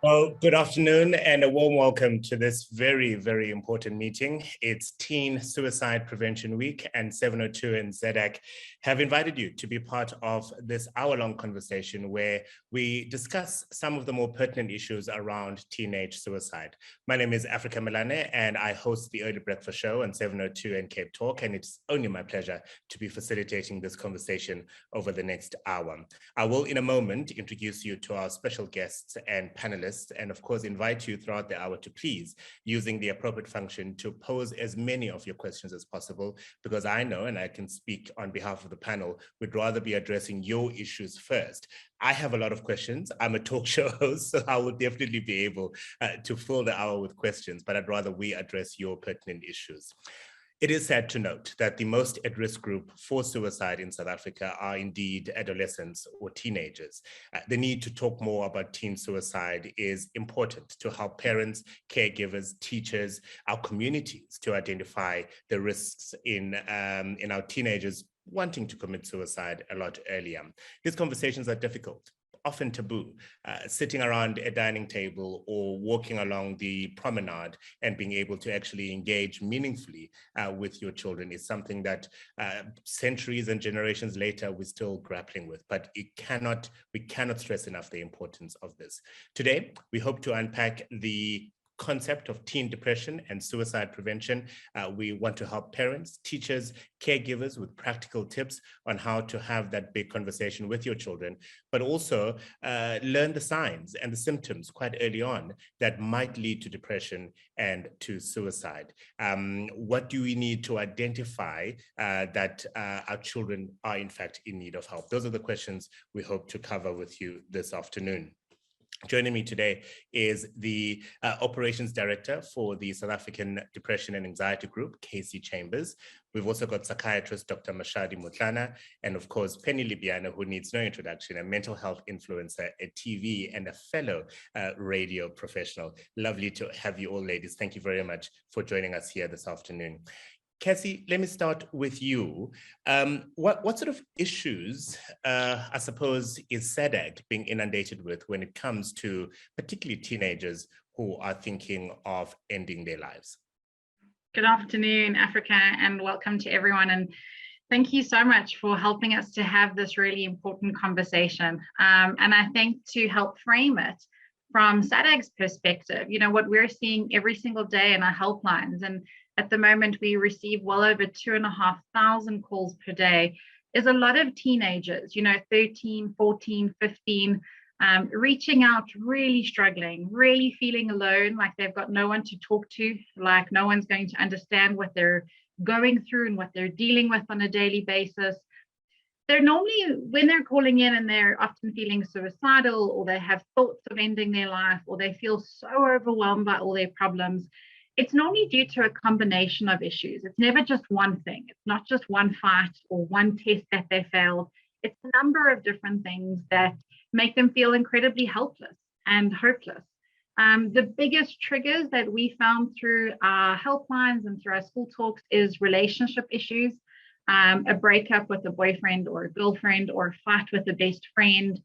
Well, good afternoon and a warm welcome to this very, very important meeting. It's Teen Suicide Prevention Week, and 702 and SADAG have invited you to be part of this hour-long conversation where we discuss some of the more pertinent issues around teenage suicide. My name is Africa Melane, and I host the Early Breakfast Show on 702 and Cape Talk, and it's only my pleasure to be facilitating this conversation over the next hour. I will, in a moment, introduce you to our special guests and panelists, and of course invite you throughout the hour to please, using the appropriate function, to pose as many of your questions as possible, because I know, and I can speak on behalf of the panel, we'd rather be addressing your issues first. I have a lot of questions. I'm a talk show host, so I will definitely be able to fill the hour with questions, but I'd rather we address your pertinent issues. It is sad to note that the most at-risk group for suicide in South Africa are indeed adolescents or teenagers. The need to talk more about teen suicide is important to help parents, caregivers, teachers, our communities to identify the risks in our teenagers wanting to commit suicide a lot earlier. These conversations are difficult, often taboo. Sitting around a dining table or walking along the promenade and being able to actually engage meaningfully with your children is something that centuries and generations later we're still grappling with, but we cannot stress enough the importance of this. Today, we hope to unpack the concept of teen depression and suicide prevention. We want to help parents, teachers, caregivers with practical tips on how to have that big conversation with your children, but also learn the signs and the symptoms quite early on that might lead to depression and to suicide. What do we need to identify that our children are in fact in need of help? Those are the questions we hope to cover with you this afternoon. Joining me today is the Operations Director for the South African Depression and Anxiety Group, Casey Chambers. We've also got psychiatrist Dr. Mashadi Mutlana, and of course, Penny Libiana, who needs no introduction, a mental health influencer, a TV and a fellow radio professional. Lovely to have you all, ladies. Thank you very much for joining us here this afternoon. Cassie, let me start with you. What sort of issues, I suppose, is SADAG being inundated with when it comes to particularly teenagers who are thinking of ending their lives? Good afternoon, Africa, and welcome to everyone. And thank you so much for helping us to have this really important conversation. And I think to help frame it from SADAG's perspective, you know, what we're seeing every single day in our helplines, and at the moment, we receive well over 2,500 calls per day, is a lot of teenagers, you know, 13, 14, 15, reaching out, really struggling, really feeling alone, like they've got no one to talk to, like no one's going to understand what they're going through and what they're dealing with on a daily basis. They're normally, when they're calling in and they're often feeling suicidal, or they have thoughts of ending their life, or they feel so overwhelmed by all their problems, it's normally due to a combination of issues. It's never just one thing. It's not just one fight or one test that they failed. It's a number of different things that make them feel incredibly helpless and hopeless. The biggest triggers that we found through our helplines and through our school talks is relationship issues, a breakup with a boyfriend or a girlfriend, or a fight with a best friend,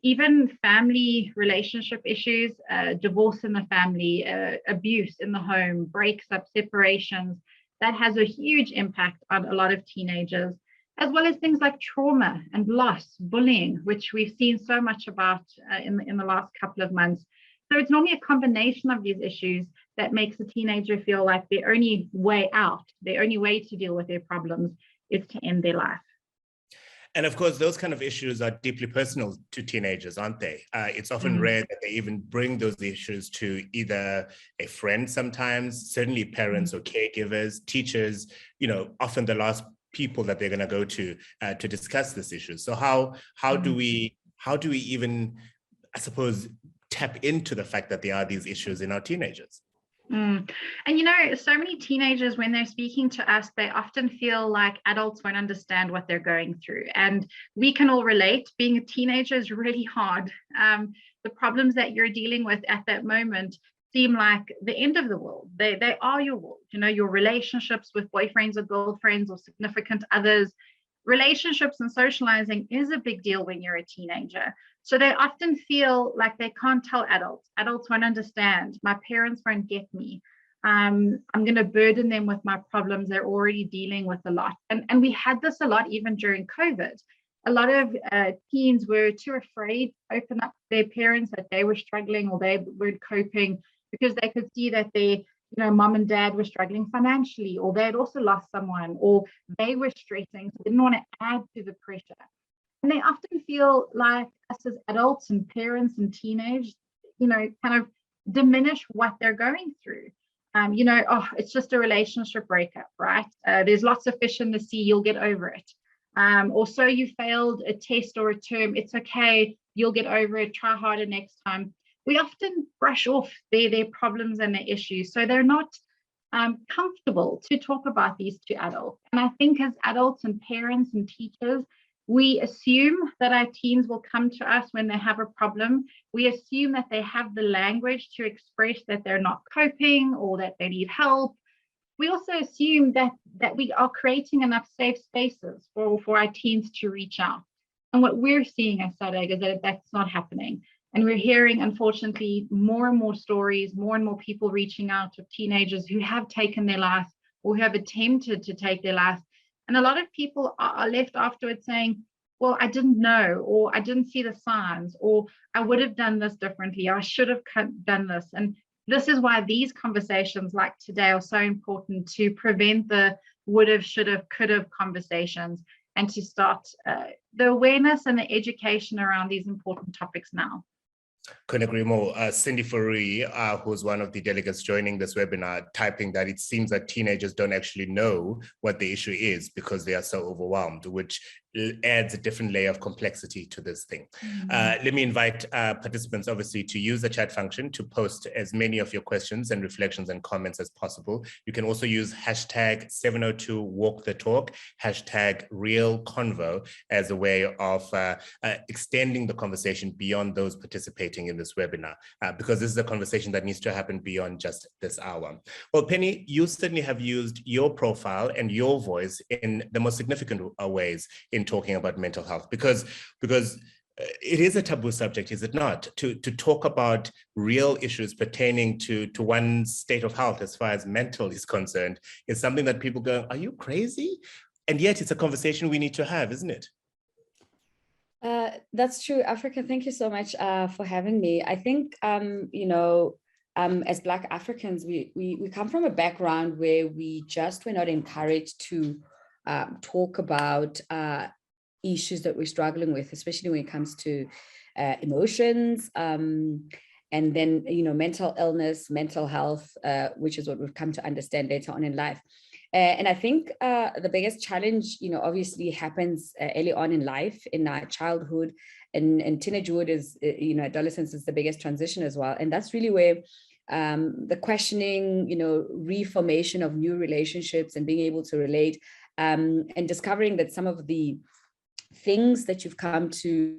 even family relationship issues, divorce in the family, abuse in the home, breaks up, separations. That has a huge impact on a lot of teenagers, as well as things like trauma and loss, bullying, which we've seen so much about in the last couple of months. So it's normally a combination of these issues that makes a teenager feel like their only way out, their only way to deal with their problems is to end their life. And of course, those kind of issues are deeply personal to teenagers, aren't they? It's often rare that they even bring those issues to either a friend sometimes, certainly parents or caregivers, teachers, you know, often the last people that they're going to go to discuss this issue. So how do we even, I suppose, tap into the fact that there are these issues in our teenagers? And you know, so many teenagers, when they're speaking to us, they often feel like adults won't understand what they're going through. And we can all relate. Being a teenager is really hard. The problems that you're dealing with at that moment seem like the end of the world. They are your world. You know, your relationships with boyfriends or girlfriends or significant others, relationships and socializing is a big deal when you're a teenager. So they often feel like they can't tell adults. Adults won't understand. My parents won't get me. I'm going to burden them with my problems. They're already dealing with a lot. And we had this a lot even during COVID. A lot of teens were too afraid to open up to their parents that they were struggling or they weren't coping, because they could see that their mom and dad were struggling financially, or they had also lost someone, or they were stressing, so they didn't want to add to the pressure. And they often feel like us as adults and parents and teenagers, kind of diminish what they're going through. Oh, it's just a relationship breakup, right? There's lots of fish in the sea, you'll get over it. Or so you failed a test or a term, it's okay, you'll get over it, try harder next time. We often brush off their problems and their issues, so they're not comfortable to talk about these to adults. And I think as adults and parents and teachers, we assume that our teens will come to us when they have a problem. We assume that they have the language to express that they're not coping or that they need help. We also assume that we are creating enough safe spaces for our teens to reach out. And what we're seeing at SADAG is that that's not happening. And we're hearing, unfortunately, more and more stories, more and more people reaching out to teenagers who have taken their life or who have attempted to take their life. And a lot of people are left afterwards saying, well, I didn't know, or I didn't see the signs, or I would have done this differently, or I should have done this. And this is why these conversations like today are so important, to prevent the would have, should have, could have conversations, and to start the awareness and the education around these important topics now. Couldn't agree more. Cindy Furui, who's one of the delegates joining this webinar, typing that it seems that teenagers don't actually know what the issue is because they are so overwhelmed, which adds a different layer of complexity to this thing. Let me invite participants, obviously, to use the chat function to post as many of your questions and reflections and comments as possible. You can also use hashtag 702 walk the talk, hashtag real convo as a way of extending the conversation beyond those participating in this webinar, because this is a conversation that needs to happen beyond just this hour. Well, Penny, you certainly have used your profile and your voice in the most significant ways in talking about mental health, because it is a taboo subject, is it not? To talk about real issues pertaining to one's state of health as far as mental is concerned is something that people go, are you crazy? And yet it's a conversation we need to have, isn't it? That's true, Africa. Thank you so much for having me. I think, as Black Africans, we come from a background where we just were not encouraged to talk about issues that we're struggling with, especially when it comes to emotions, and then, mental illness, mental health, which is what we've come to understand later on in life. And I think the biggest challenge, obviously happens early on in life, in our childhood, and teenagehood is, adolescence is the biggest transition as well. And that's really where the questioning, reformation of new relationships and being able to relate, and discovering that some of the things that you've come to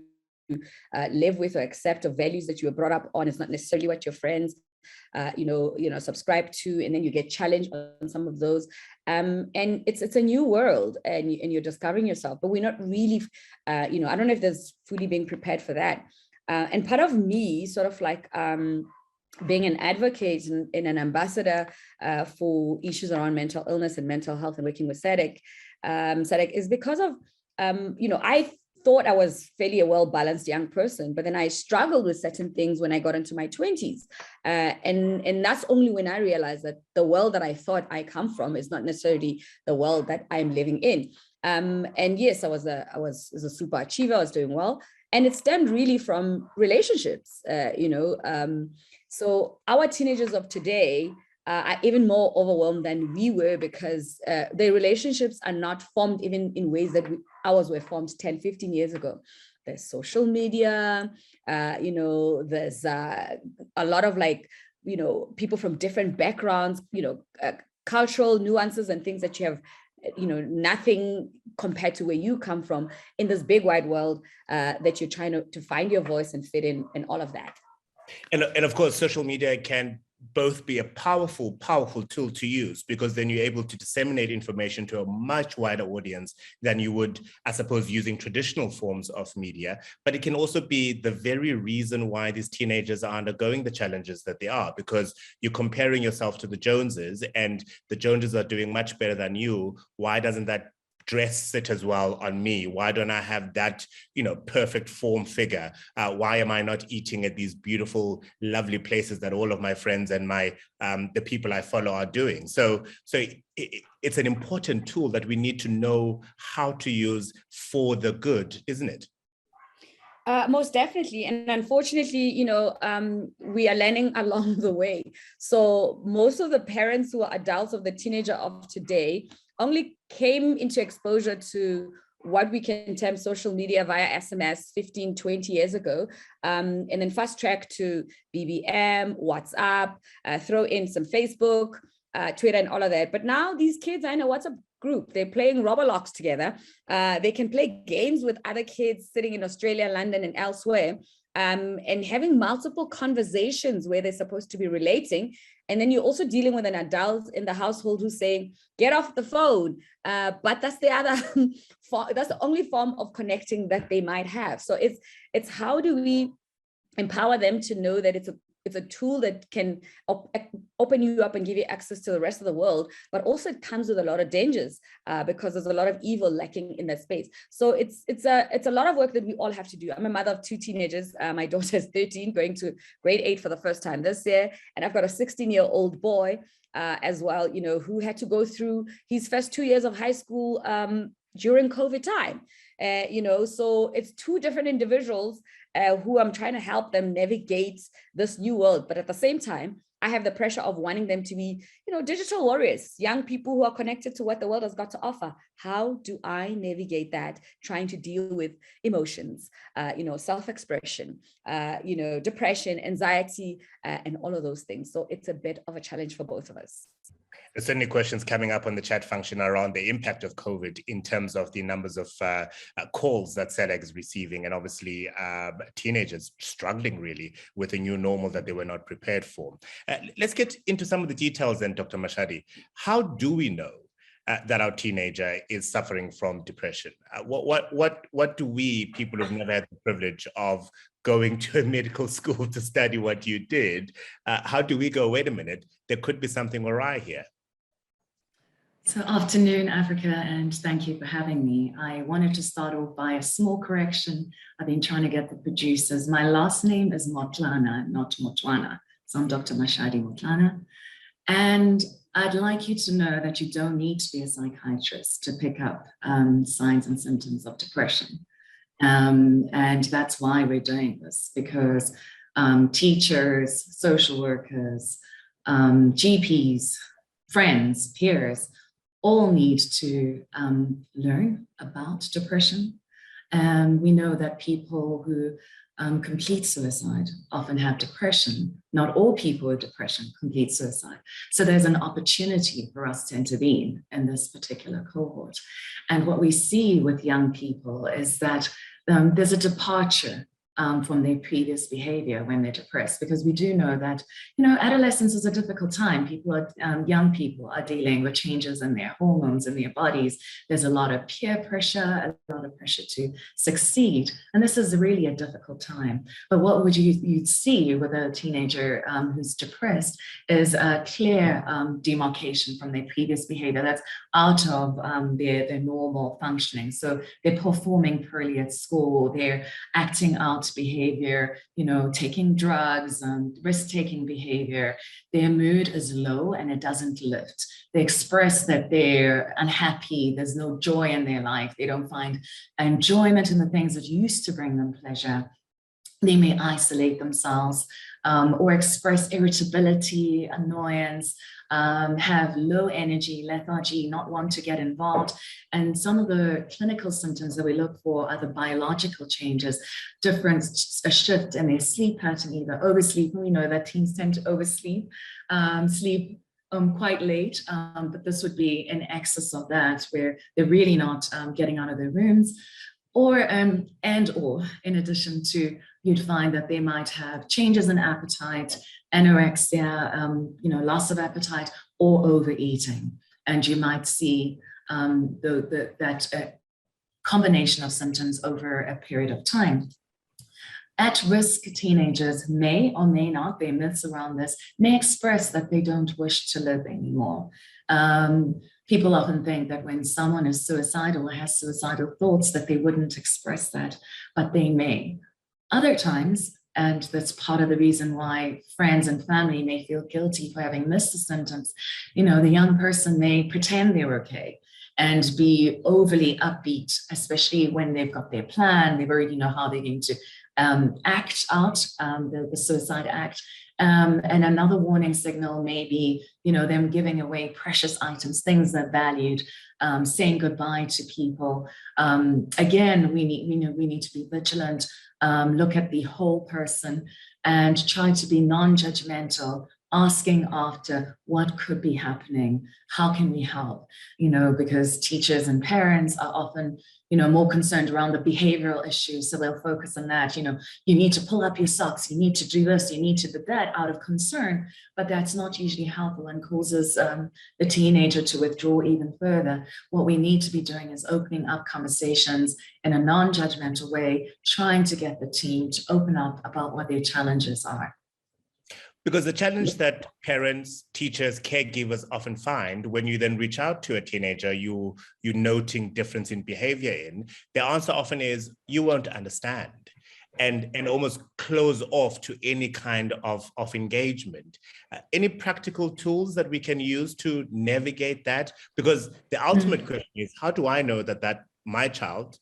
live with or accept, or values that you were brought up on, is not necessarily what your friends subscribe to, and then you get challenged on some of those, and it's a new world, and you're discovering yourself, but we're not really I don't know if there's fully being prepared for that, and part of me sort of like being an advocate and an ambassador for issues around mental illness and mental health and working with SADAG is because of I thought I was fairly a well-balanced young person, but then I struggled with certain things when I got into my 20s. And that's only when I realized that the world that I thought I come from is not necessarily the world that I'm living in. And yes, I was a super achiever, I was doing well. And it stemmed really from relationships, so our teenagers of today are even more overwhelmed than we were, because their relationships are not formed even in ways that ours were formed 10, 15 years ago. There's social media, there's a lot of people from different backgrounds, cultural nuances and things that you have, nothing compared to where you come from in this big wide world that you're trying to find your voice and fit in, and all of that. And of course, social media can both be a powerful, powerful tool to use, because then you're able to disseminate information to a much wider audience than you would, I suppose, using traditional forms of media. But it can also be the very reason why these teenagers are undergoing the challenges that they are, because you're comparing yourself to the Joneses, and the Joneses are doing much better than you. Why doesn't that dress sit as well on me? Why don't I have that, perfect form figure? Why am I not eating at these beautiful, lovely places that all of my friends and the people I follow are doing? So it's an important tool that we need to know how to use for the good, isn't it? Most definitely. And unfortunately, we are learning along the way. So most of the parents who are adults of the teenager of today only came into exposure to what we can term social media via SMS 15, 20 years ago, and then fast track to BBM, WhatsApp, throw in some Facebook, Twitter and all of that. But now these kids, I know WhatsApp group, they're playing Roblox together. They can play games with other kids sitting in Australia, London and elsewhere, and having multiple conversations where they're supposed to be relating. And then you're also dealing with an adult in the household who's saying, get off the phone. But that's the other, that's the only form of connecting that they might have. So it's how do we empower them to know that it's a tool that can open you up and give you access to the rest of the world, but also it comes with a lot of dangers because there's a lot of evil lacking in that space. So it's a lot of work that we all have to do. I'm a mother of 2 teenagers. My daughter is 13, going to grade 8 for the first time this year, and I've got a 16-year-old boy as well, who had to go through his first 2 years of high school during COVID time. So it's 2 different individuals who I'm trying to help them navigate this new world. But at the same time, I have the pressure of wanting them to be, digital warriors, young people who are connected to what the world has got to offer. How do I navigate that? Trying to deal with emotions, self-expression, depression, anxiety, and all of those things. So it's a bit of a challenge for both of us. There's certainly questions coming up on the chat function around the impact of COVID in terms of the numbers of calls that SADAG is receiving, and obviously teenagers struggling really with a new normal that they were not prepared for. Let's get into some of the details then, Dr. Mashadi. How do we know that our teenager is suffering from depression? What do we, people who've never had the privilege of going to a medical school to study what you did, how do we go, wait a minute, there could be something awry here? So afternoon, Africa, and thank you for having me. I wanted to start off by a small correction. I've been trying to get the producers. My last name is Motlana, not Motwana. So I'm Dr. Mashadi Motlana. And I'd like you to know that you don't need to be a psychiatrist to pick up signs and symptoms of depression. And that's why we're doing this, because teachers, social workers, GPs, friends, peers, all need to learn about depression. And we know that people who complete suicide often have depression. Not all people with depression complete suicide. So there's an opportunity for us to intervene in this particular cohort. And what we see with young people is that there's a departure from their previous behavior when they're depressed, because we do know that, adolescence is a difficult time. Young people are dealing with changes in their hormones, in their bodies. There's a lot of peer pressure, a lot of pressure to succeed. And this is really a difficult time. But what would you'd see with a teenager who's depressed is a clear demarcation from their previous behavior that's out of their normal functioning. So they're performing poorly at school, they're acting out behavior, taking drugs, risk-taking behavior. Their mood is low and it doesn't lift. They express that they're unhappy, there's no joy in their life, they don't find enjoyment in the things that used to bring them pleasure. They may isolate themselves or express irritability, annoyance, have low energy, lethargy, not want to get involved. And some of the clinical symptoms that we look for are the biological changes, a shift in their sleep pattern, either oversleep, and we know that teens tend to oversleep, sleep quite late, but this would be in excess of that, where they're really not getting out of their rooms, or in addition to you'd find that they might have changes in appetite, anorexia, loss of appetite, or overeating. And you might see that combination of symptoms over a period of time. At-risk teenagers may or may not, there are myths around this, may express that they don't wish to live anymore. People often think that when someone is suicidal or has suicidal thoughts that they wouldn't express that, but they may. Other times, and that's part of the reason why friends and family may feel guilty for having missed the symptoms, the young person may pretend they're okay and be overly upbeat, especially when they've got their plan, they've already know how they're going to act out, the suicide act. And another warning signal may be, them giving away precious items, things they're valued, saying goodbye to people. Again, we need to be vigilant, look at the whole person and try to be non-judgmental, asking after what could be happening, how can we help, because teachers and parents are often, more concerned around the behavioral issues. So they'll focus on that, you need to pull up your socks, you need to do this, you need to do that out of concern, but that's not usually helpful and causes the teenager to withdraw even further. What we need to be doing is opening up conversations in a non-judgmental way, trying to get the teen to open up about what their challenges are. Because the challenge that parents, teachers, caregivers often find when you then reach out to a teenager, you're noting difference in behavior the answer often is, you won't understand, and almost close off to any kind of engagement. Any practical tools that we can use to navigate that? Because the ultimate question is, how do I know that my child,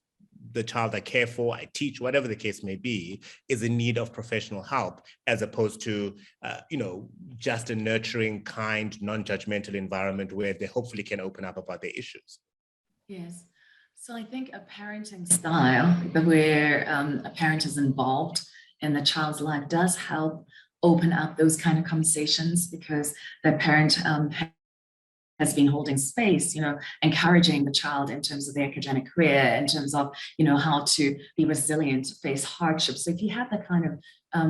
the child I care for, I teach, whatever the case may be, is in need of professional help, as opposed to, just a nurturing, kind, non-judgmental environment where they hopefully can open up about their issues? Yes. So I think a parenting style where a parent is involved in the child's life does help open up those kind of conversations, because the parent has been holding space, encouraging the child in terms of their academic career, in terms of, how to be resilient, face hardship. So if you have that kind of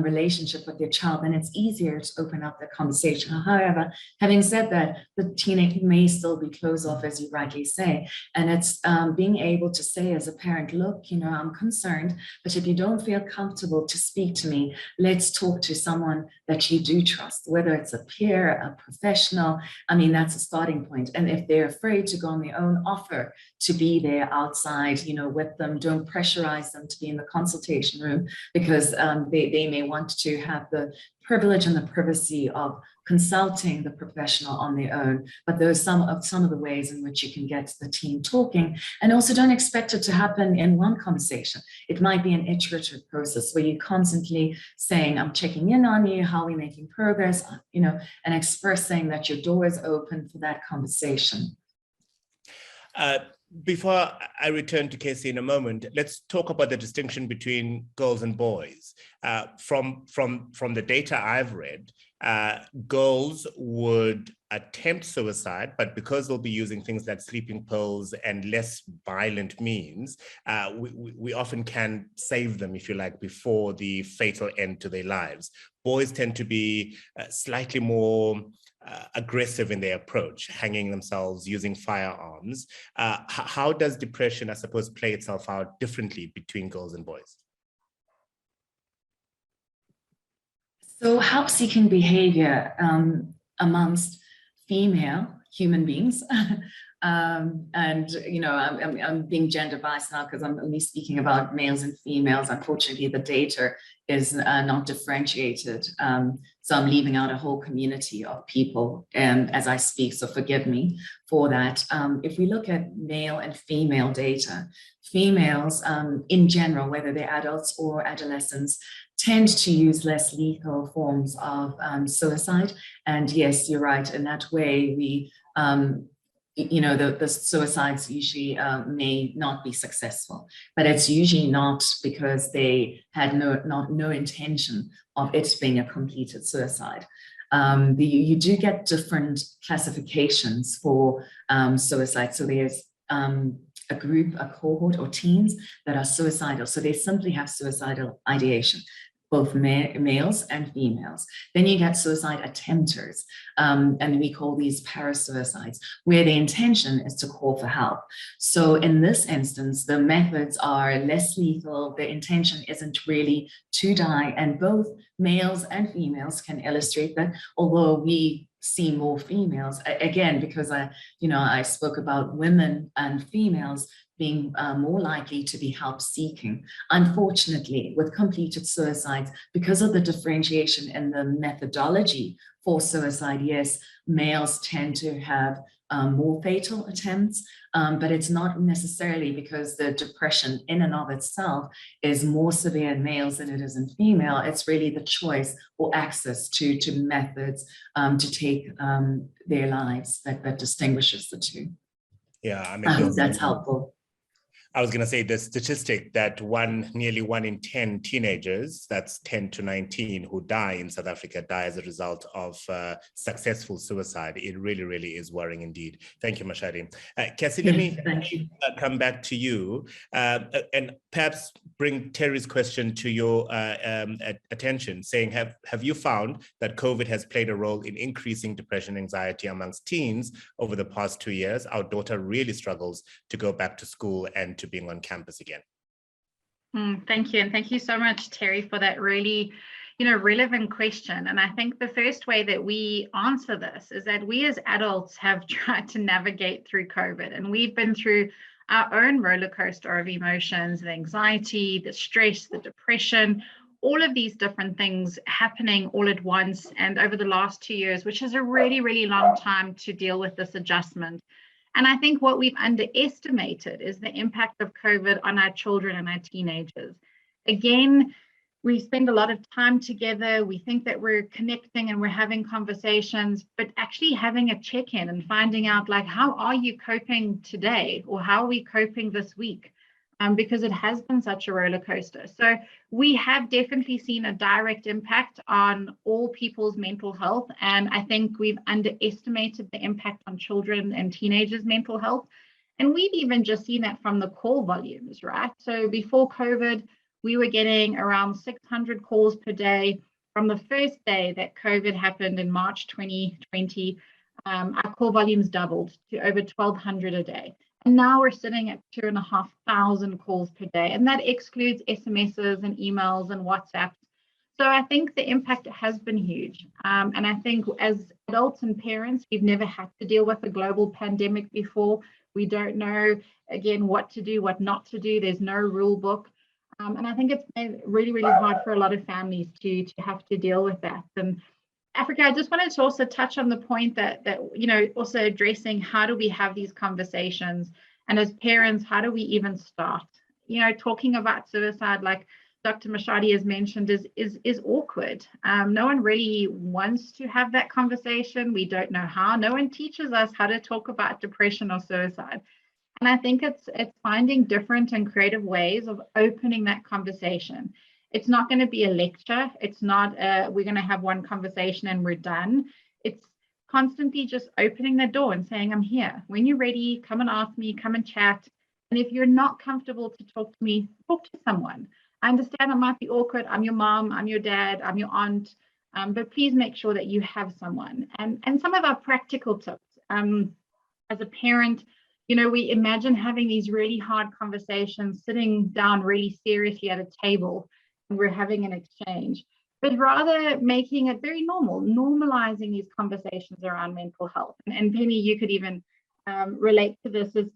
relationship with your child, then it's easier to open up the conversation. However, having said that, the teenager may still be closed off, as you rightly say. And it's being able to say as a parent, look, I'm concerned, but if you don't feel comfortable to speak to me, let's talk to someone that you do trust, whether it's a peer, a professional. That's a starting point. And if they're afraid to go on their own, offer to be there outside, with them. Don't pressurize them to be in the consultation room, because they may want to have the privilege and the privacy of consulting the professional on their own. But those are some of the ways in which you can get the team talking. And also, don't expect it to happen in one conversation. It might be an iterative process where you're constantly saying, I'm checking in on you, how are we making progress, and expressing that your door is open for that conversation. Before I return to Casey in a moment, let's talk about the distinction between girls and boys. From the data I've read, girls would attempt suicide, but because they'll be using things like sleeping pills and less violent means, we often can save them, if you like, before the fatal end to their lives. Boys tend to be slightly more aggressive in their approach, hanging themselves, using firearms. How does depression, I suppose, play itself out differently between girls and boys? So help-seeking behavior amongst female human beings, and I'm being gender biased now because I'm only speaking about males and females. Unfortunately, the data is not differentiated, so I'm leaving out a whole community of people as I speak, so forgive me for that. If we look at male and female data, females in general, whether they're adults or adolescents, tend to use less lethal forms of suicide. And yes, you're right, in that way we the suicides usually may not be successful, but it's usually not because they had no intention of it being a completed suicide. You do get different classifications for suicide. So there's a group, a cohort or teens that are suicidal. So they simply have suicidal ideation. both males and females. Then you get suicide attempters, and we call these parasuicides, where the intention is to call for help. So in this instance, the methods are less lethal. The intention isn't really to die, and both males and females can illustrate that, although we see more females, again, because I spoke about women and females being more likely to be help seeking. Unfortunately, with completed suicides, because of the differentiation in the methodology for suicide, yes, males tend to have more fatal attempts, but it's not necessarily because the depression in and of itself is more severe in males than it is in female. It's really the choice or access to methods to take their lives that distinguishes the two. Yeah, I mean, I hope that's helpful. I was going to say the statistic that nearly 1 in 10 teenagers, that's 10 to 19, who die in South Africa die as a result of successful suicide. It really, really is worrying indeed. Thank you, Mashadi. Cassie, let me come back to you and perhaps bring Terry's question to your attention, saying, have you found that COVID has played a role in increasing depression and anxiety amongst teens over the past 2 years? Our daughter really struggles to go back to school and to being on campus again. Thank you. And thank you so much, Terry, for that really, relevant question. And I think the first way that we answer this is that we as adults have tried to navigate through COVID, and we've been through our own roller coaster of emotions, the anxiety, the stress, the depression, all of these different things happening all at once and over the last 2 years, which is a really, really long time to deal with this adjustment. And I think what we've underestimated is the impact of COVID on our children and our teenagers. Again, we spend a lot of time together. We think that we're connecting and we're having conversations, but actually having a check-in and finding out, like, how are you coping today? Or how are we coping this week? Because it has been such a roller coaster. So we have definitely seen a direct impact on all people's mental health. And I think we've underestimated the impact on children and teenagers' mental health. And we've even just seen that from the call volumes, right? So before COVID, we were getting around 600 calls per day. From the first day that COVID happened in March 2020, our call volumes doubled to over 1,200 a day. And now we're sitting at 2,500 calls per day, and that excludes SMSs and emails and WhatsApps. So I think the impact has been huge. And I think as adults and parents, we've never had to deal with a global pandemic before. We don't know, again, what to do, what not to do. There's no rule book. And I think it's been really, really hard for a lot of families to have to deal with that. And Africa, I just wanted to also touch on the point that also addressing how do we have these conversations, and as parents, how do we even start? Talking about suicide, like Dr. Mashadi has mentioned, is awkward. No one really wants to have that conversation. We don't know how. No one teaches us how to talk about depression or suicide. And I think it's finding different and creative ways of opening that conversation. It's not going to be a lecture. It's not we're going to have one conversation and we're done. It's constantly just opening the door and saying, I'm here. When you're ready, come and ask me, come and chat. And if you're not comfortable to talk to me, talk to someone. I understand it might be awkward. I'm your mom, I'm your dad, I'm your aunt, but please make sure that you have someone. And some of our practical tips, as a parent, we imagine having these really hard conversations, sitting down really seriously at a table, and we're having an exchange, but rather making it very normal, normalizing these conversations around mental health. And Penny, you could even relate to this, is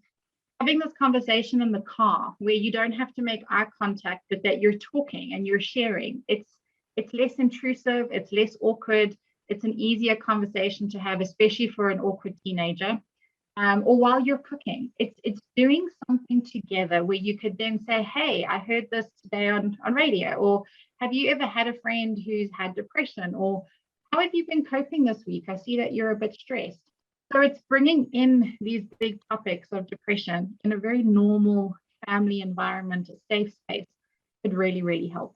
having this conversation in the car where you don't have to make eye contact, but that you're talking and you're sharing. It's less intrusive, it's less awkward, it's an easier conversation to have, especially for an awkward teenager. Or while you're cooking, it's doing something together where you could then say, hey, I heard this today on radio, or have you ever had a friend who's had depression, or how have you been coping this week? I see that you're a bit stressed. So it's bringing in these big topics of depression in a very normal family environment, a safe space, could really, really help.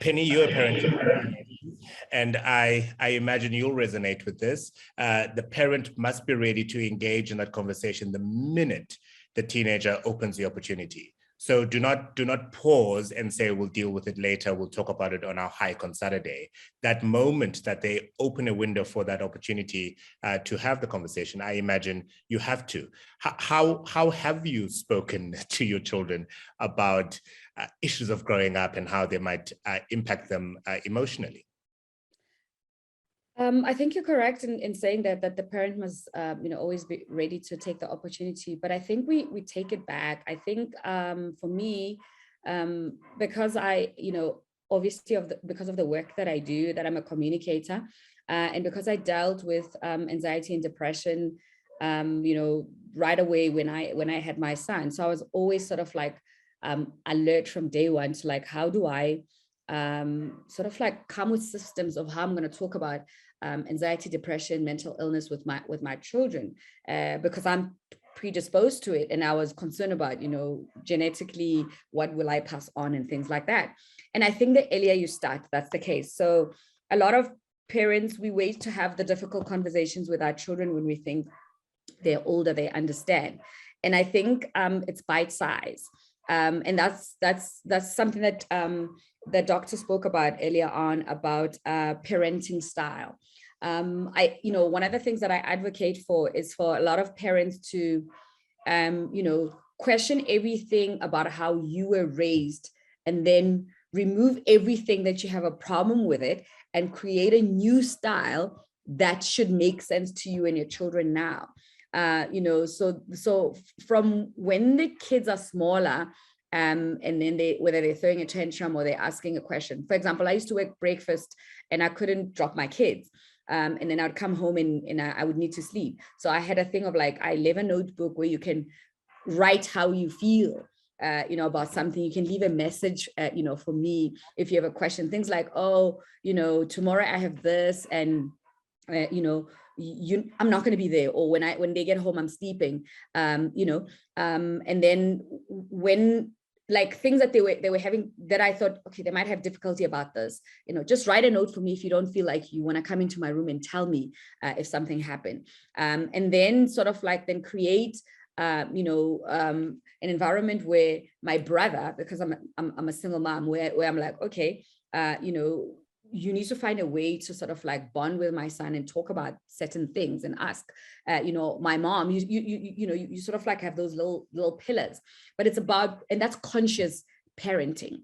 Penny, you're a parent, and I imagine you'll resonate with this. The parent must be ready to engage in that conversation the minute the teenager opens the opportunity. So do not pause and say, we'll deal with it later, we'll talk about it on our hike on Saturday. That moment that they open a window for that opportunity to have the conversation, I imagine you have to. How have you spoken to your children about issues of growing up and how they might impact them emotionally? I think you're correct in saying that the parent must always be ready to take the opportunity, but I think we take it back. I think for me, because I obviously because of the work that I do, that I'm a communicator, and because I dealt with anxiety and depression right away when I had my son, so I was always sort of like alert from day one to like, how do I sort of like come with systems of how I'm going to talk about anxiety, depression, mental illness with my children, because I'm predisposed to it, and I was concerned about genetically what will I pass on and things like that. And I think the earlier you start, that's the case. So a lot of parents, we wait to have the difficult conversations with our children when we think they're older, they understand. And I think it's bite size. And that's something that the doctor spoke about earlier on about parenting style. One of the things that I advocate for is for a lot of parents to, question everything about how you were raised, and then remove everything that you have a problem with it, and create a new style that should make sense to you and your children now. So from when the kids are smaller, and then whether they're throwing a tantrum or they're asking a question. For example, I used to work breakfast and I couldn't drop my kids. And then I'd come home and I would need to sleep. So I had a thing of like, I leave a notebook where you can write how you feel, about something. You can leave a message, for me, if you have a question, things like, oh, tomorrow I have this, and, I'm not going to be there, or when they get home, I'm sleeping, and then when like things that they were having that I thought, okay, they might have difficulty about this, just write a note for me if you don't feel like you want to come into my room and tell me if something happened, and then sort of like then create an environment where my brother, because I'm a single mom, where I'm like, okay, you need to find a way to sort of like bond with my son and talk about certain things and ask, my mom, you sort of like have those little pillars, but it's about, and that's conscious parenting,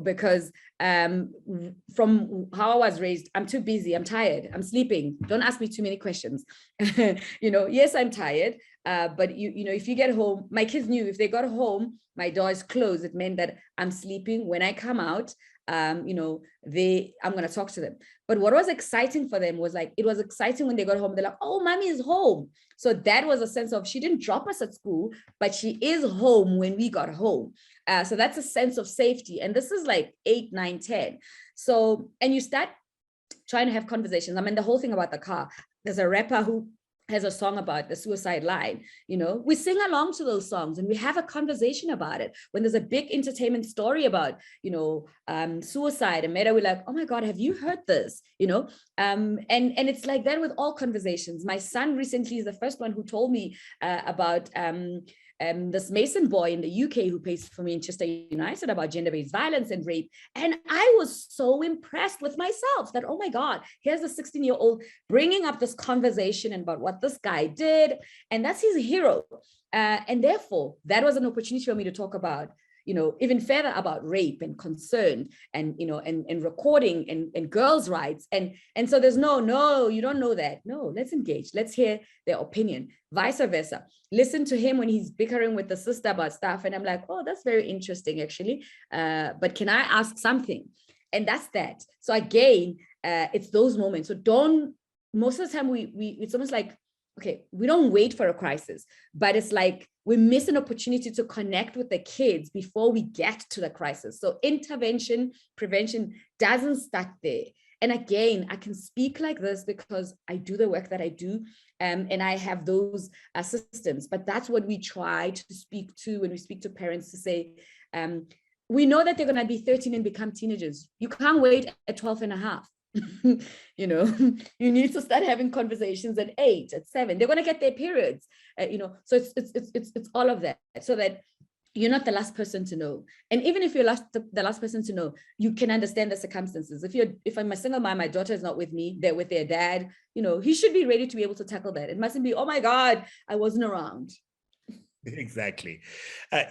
because from how I was raised, I'm too busy, I'm tired, I'm sleeping, don't ask me too many questions. Yes, I'm tired, but if you get home, my kids knew if they got home, my door is closed, it meant that I'm sleeping. When I come out, I'm going to talk to them. But what was exciting for them was like, it was exciting when they got home, they're like, oh, mommy is home. So that was a sense of, she didn't drop us at school, but she is home when we got home. So that's a sense of safety. And this is like 8, 9, 10. So, and you start trying to have conversations. I mean, the whole thing about the car, there's a rapper who has a song about the suicide line, we sing along to those songs and we have a conversation about it. When there's a big entertainment story about, suicide and meta, we're like, oh my God, have you heard this? And it's like that with all conversations. My son recently is the first one who told me about this Mason boy in the UK who plays for Manchester United, about gender-based violence and rape. And I was so impressed with myself that, oh my God, here's a 16-year-old bringing up this conversation about what this guy did. And that's his hero. And therefore, that was an opportunity for me to talk about, even further about rape and concern and, and recording and girls' rights. And so there's no, you don't know that. No, let's engage. Let's hear their opinion, vice versa. Listen to him when he's bickering with the sister about stuff. And I'm like, oh, that's very interesting, actually. But can I ask something? And that's that. So again, it's those moments. So most of the time it's almost like, okay, we don't wait for a crisis, but it's like we miss an opportunity to connect with the kids before we get to the crisis. So intervention, prevention doesn't start there. And again, I can speak like this because I do the work that I do, and I have those systems, but that's what we try to speak to when we speak to parents, to say, we know that they're going to be 13 and become teenagers. You can't wait at 12 and a half. You need to start having conversations at 8, at 7. They're going to get their periods, so it's all of that, so that you're not the last person to know. And even if you're the last person to know, you can understand the circumstances. If I'm a single mom, my daughter is not with me, they're with their dad, he should be ready to be able to tackle that. It mustn't be, oh my God, I wasn't around. Exactly.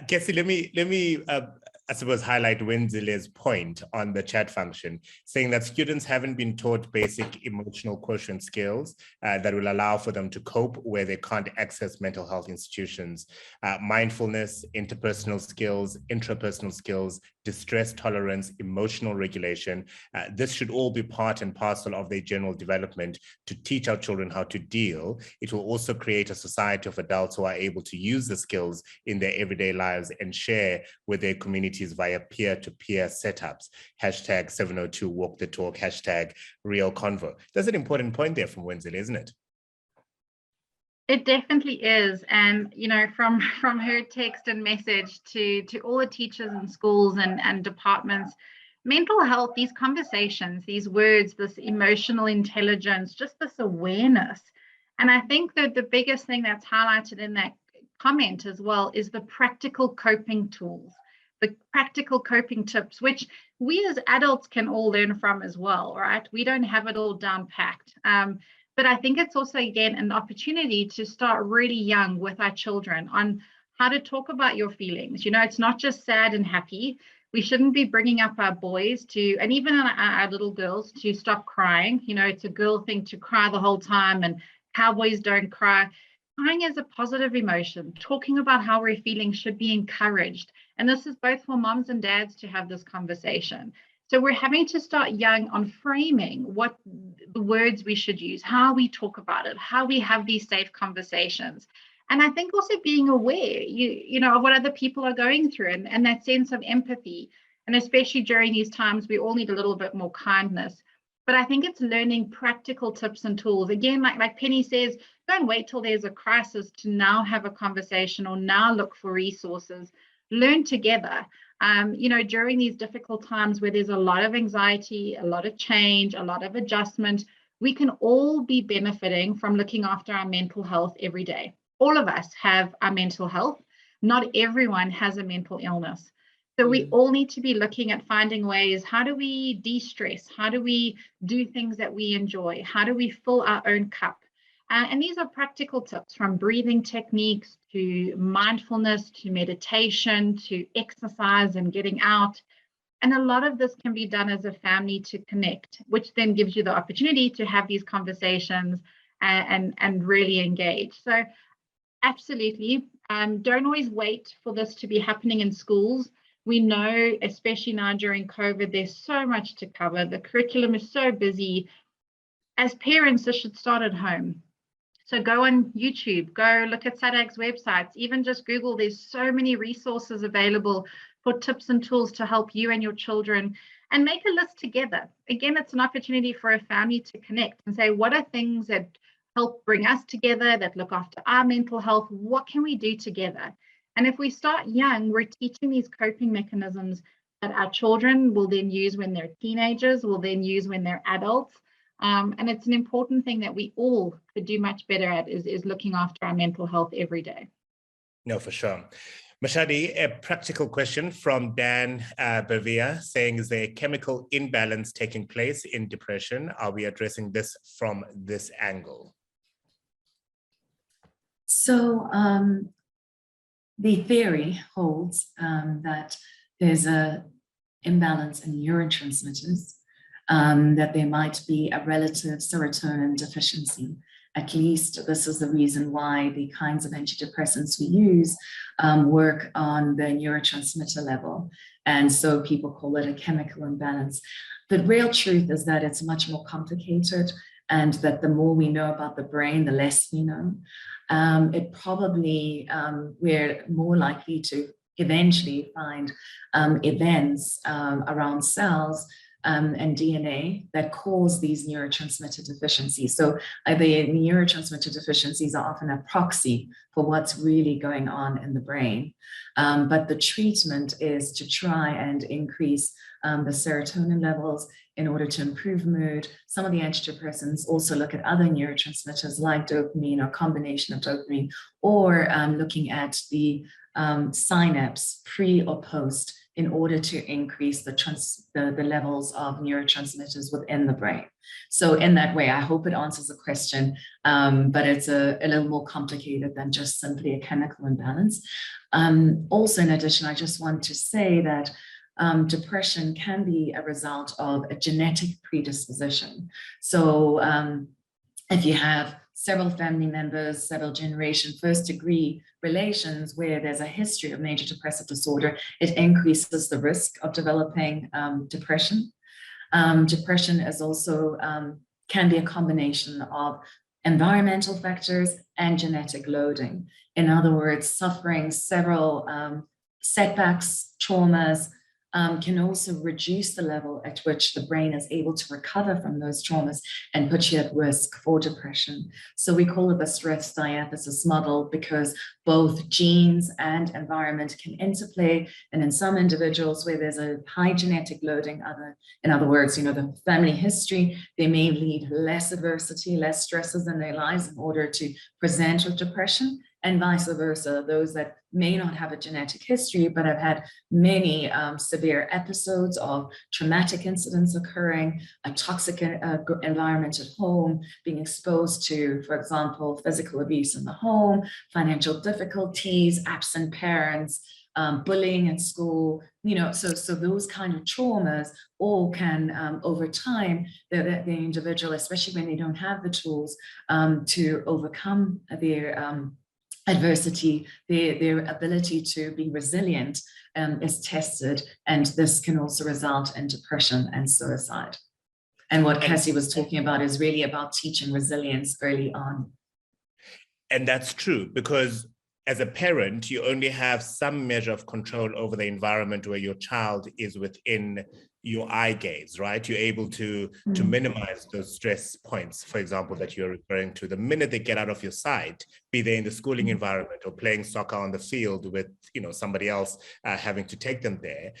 Cassie, let me I suppose, highlight Wenzile's point on the chat function, saying that students haven't been taught basic emotional quotient skills that will allow for them to cope where they can't access mental health institutions. Mindfulness, interpersonal skills, intrapersonal skills, distress tolerance, emotional regulation. This should all be part and parcel of their general development to teach our children how to deal. It will also create a society of adults who are able to use the skills in their everyday lives and share with their communities via peer-to-peer setups. Hashtag 702 walk the talk, hashtag real convo. That's an important point there from Wenzile, isn't it? It definitely is. And, from her text and message to all the teachers in schools and departments, mental health, these conversations, these words, this emotional intelligence, just this awareness. And I think that the biggest thing that's highlighted in that comment as well is the practical coping tools, the practical coping tips, which we as adults can all learn from as well, right? We don't have it all down packed. But I think it's also, again, an opportunity to start really young with our children on how to talk about your feelings. It's not just sad and happy. We shouldn't be bringing up our boys to, and even our little girls, to stop crying. It's a girl thing to cry the whole time, and cowboys don't cry. Crying is a positive emotion. Talking about how we're feeling should be encouraged. And this is both for moms and dads to have this conversation. So we're having to start young on framing what the words we should use, how we talk about it, how we have these safe conversations. And I think also being aware, of what other people are going through, and that sense of empathy. And especially during these times, we all need a little bit more kindness. But I think it's learning practical tips and tools. Again, like Penny says, don't wait till there's a crisis to now have a conversation or now look for resources. Learn together. During these difficult times where there's a lot of anxiety, a lot of change, a lot of adjustment, we can all be benefiting from looking after our mental health every day. All of us have our mental health. Not everyone has a mental illness. So we all need to be looking at finding ways, how do we de-stress? How do we do things that we enjoy? How do we fill our own cup? And these are practical tips, from breathing techniques to mindfulness, to meditation, to exercise and getting out. And a lot of this can be done as a family to connect, which then gives you the opportunity to have these conversations and really engage. So absolutely, don't always wait for this to be happening in schools. We know, especially now during COVID, there's so much to cover. The curriculum is so busy. As parents, this should start at home. So go on YouTube, go look at SADAG's websites, even just Google. There's so many resources available for tips and tools to help you and your children, and make a list together. Again, it's an opportunity for a family to connect and say, what are things that help bring us together, that look after our mental health? What can we do together? And if we start young, we're teaching these coping mechanisms that our children will then use when they're teenagers, will then use when they're adults. And it's an important thing that we all could do much better at, is looking after our mental health every day. No, for sure. Mashadi, a practical question from Dan Bavia saying, is there a chemical imbalance taking place in depression? Are we addressing this from this angle? So the theory holds that there's an imbalance in neurotransmitters, that there might be a relative serotonin deficiency. At least this is the reason why the kinds of antidepressants we use work on the neurotransmitter level. And so people call it a chemical imbalance. The real truth is that it's much more complicated, and that the more we know about the brain, the less we know. It probably, we're more likely to eventually find events around cells and DNA that cause these neurotransmitter deficiencies. So the neurotransmitter deficiencies are often a proxy for what's really going on in the brain. But the treatment is to try and increase the serotonin levels in order to improve mood. Some of the antidepressants also look at other neurotransmitters like dopamine or combination of dopamine, or looking at the synapse pre or post in order to increase the levels of neurotransmitters within the brain. So in that way, I hope it answers the question, but it's a little more complicated than just simply a chemical imbalance. Also, in addition, I just want to say that depression can be a result of a genetic predisposition. So if you have several family members, several generation first degree relations where there's a history of major depressive disorder, it increases the risk of developing depression. Depression is also can be a combination of environmental factors and genetic loading. In other words, suffering several setbacks, traumas, can also reduce the level at which the brain is able to recover from those traumas and put you at risk for depression. So we call it the stress diathesis model because both genes and environment can interplay. And in some individuals where there's a high genetic loading, in other words, the family history, they may lead less adversity, less stresses in their lives in order to present with depression. And vice versa, those that may not have a genetic history, but have had many severe episodes of traumatic incidents occurring, a toxic environment at home, being exposed to, for example, physical abuse in the home, financial difficulties, absent parents, bullying at school, so those kind of traumas all can, over time, the individual, especially when they don't have the tools to overcome their adversity, their ability to be resilient is tested, and this can also result in depression and suicide. And what Cassie was talking about is really about teaching resilience early on. And that's true, because as a parent, you only have some measure of control over the environment where your child is within your eye gaze, right? You're able to minimize those stress points, for example, that you're referring to. The minute they get out of your sight, be they in the schooling environment or playing soccer on the field with somebody else having to take them there,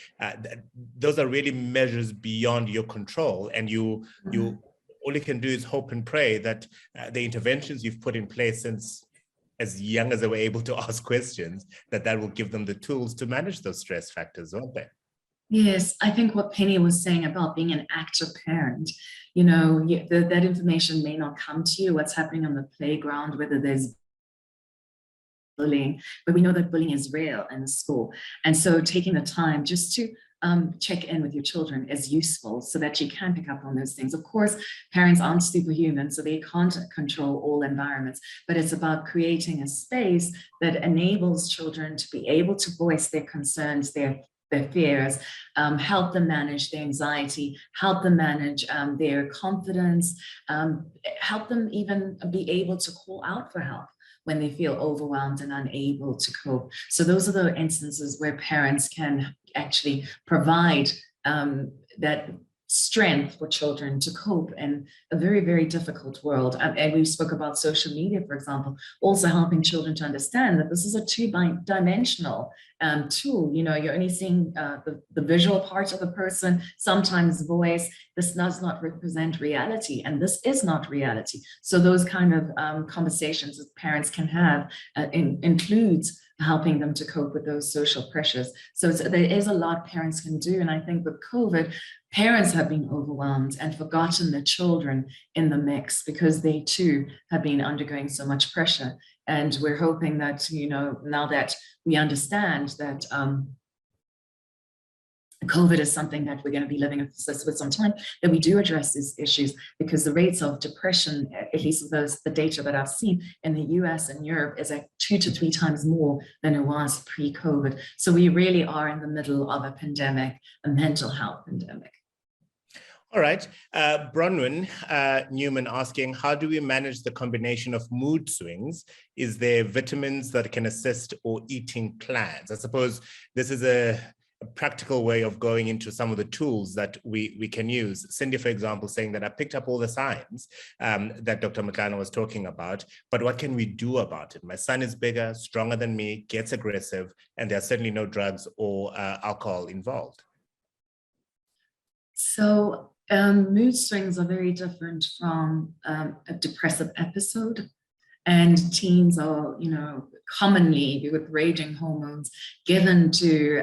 those are really measures beyond your control. And you all you can do is hope and pray that the interventions you've put in place since as young as they were able to ask questions, that will give them the tools to manage those stress factors, won't they? Yes, I think what Penny was saying about being an active parent, that information may not come to you, what's happening on the playground, whether there's bullying, but we know that bullying is real in the school. And so taking the time just to check in with your children is useful so that you can pick up on those things. Of course, parents aren't superhuman, so they can't control all environments, but it's about creating a space that enables children to be able to voice their concerns, their fears, help them manage their anxiety, help them manage their confidence, help them even be able to call out for help when they feel overwhelmed and unable to cope. So those are the instances where parents can actually provide that strength for children to cope in a very, very difficult world. And we spoke about social media, for example, also helping children to understand that this is a two-dimensional tool. You're only seeing the visual part of a person, sometimes voice. This does not represent reality, and this is not reality. So those kind of conversations that parents can have includes helping them to cope with those social pressures. So there is a lot parents can do. And I think with COVID, parents have been overwhelmed and forgotten the children in the mix because they too have been undergoing so much pressure. And we're hoping that, now that we understand that COVID is something that we're going to be living with some time, that we do address these issues, because the rates of depression, at least the data that I've seen in the US and Europe, is like 2 to 3 times more than it was pre-COVID. So we really are in the middle of a pandemic, a mental health pandemic. All right. Bronwyn Newman asking, how do we manage the combination of mood swings? Is there vitamins that can assist, or eating plans? I suppose this is practical way of going into some of the tools that we can use. Cindy, for example, saying that I picked up all the signs that Dr. Matlana was talking about, but what can we do about it? My son is bigger, stronger than me, gets aggressive, and there are certainly no drugs or alcohol involved. So mood swings are very different from a depressive episode. And teens are, commonly with raging hormones given to,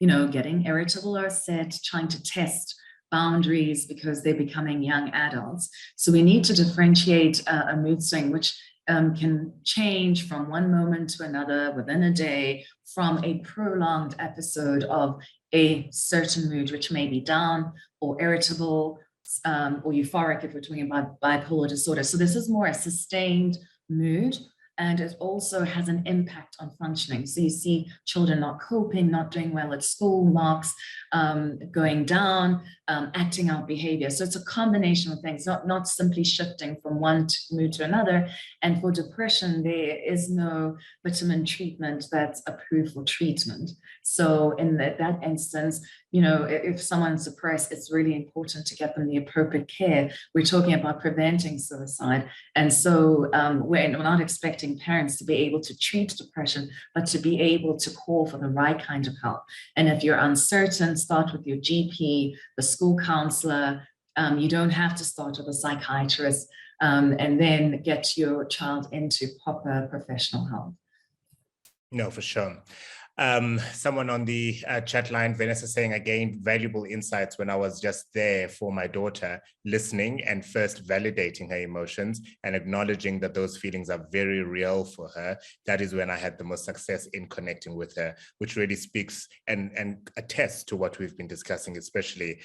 getting irritable or upset, trying to test boundaries because they're becoming young adults. So we need to differentiate a mood swing, which can change from one moment to another within a day, from a prolonged episode of a certain mood, which may be down or irritable or euphoric if we're talking about bipolar disorder. So this is more a sustained mood, and it also has an impact on functioning. So you see children not coping, not doing well at school, marks going down, acting out behavior. So it's a combination of things, not simply shifting from one mood to another. And for depression, there is no vitamin treatment that's approved for treatment. So in that instance, if someone's depressed, it's really important to get them the appropriate care. We're talking about preventing suicide. And so we're not expecting parents to be able to treat depression, but to be able to call for the right kind of help. And if you're uncertain, start with your GP, the school counselor. You don't have to start with a psychiatrist, and then get your child into proper professional help. No, for sure. Someone on the chat line, Vanessa, saying I gained valuable insights when I was just there for my daughter, listening and first validating her emotions and acknowledging that those feelings are very real for her. That is when I had the most success in connecting with her, which really speaks and attests to what we've been discussing, especially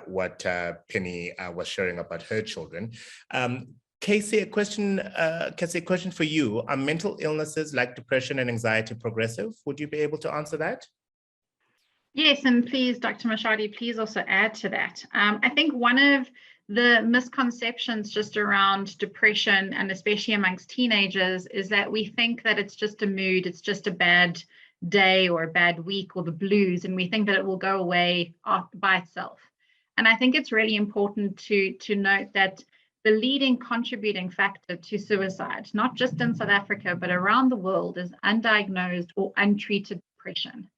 what Penny was sharing about her children. Casey, a question for you. Are mental illnesses like depression and anxiety progressive? Would you be able to answer that? Yes, and please, Dr. Mashadi, please also add to that. I think one of the misconceptions just around depression, and especially amongst teenagers, is that we think that it's just a mood, it's just a bad day or a bad week or the blues, and we think that it will go away by itself. And I think it's really important to note that the leading contributing factor to suicide, not just in South Africa, but around the world, is undiagnosed or untreated depression.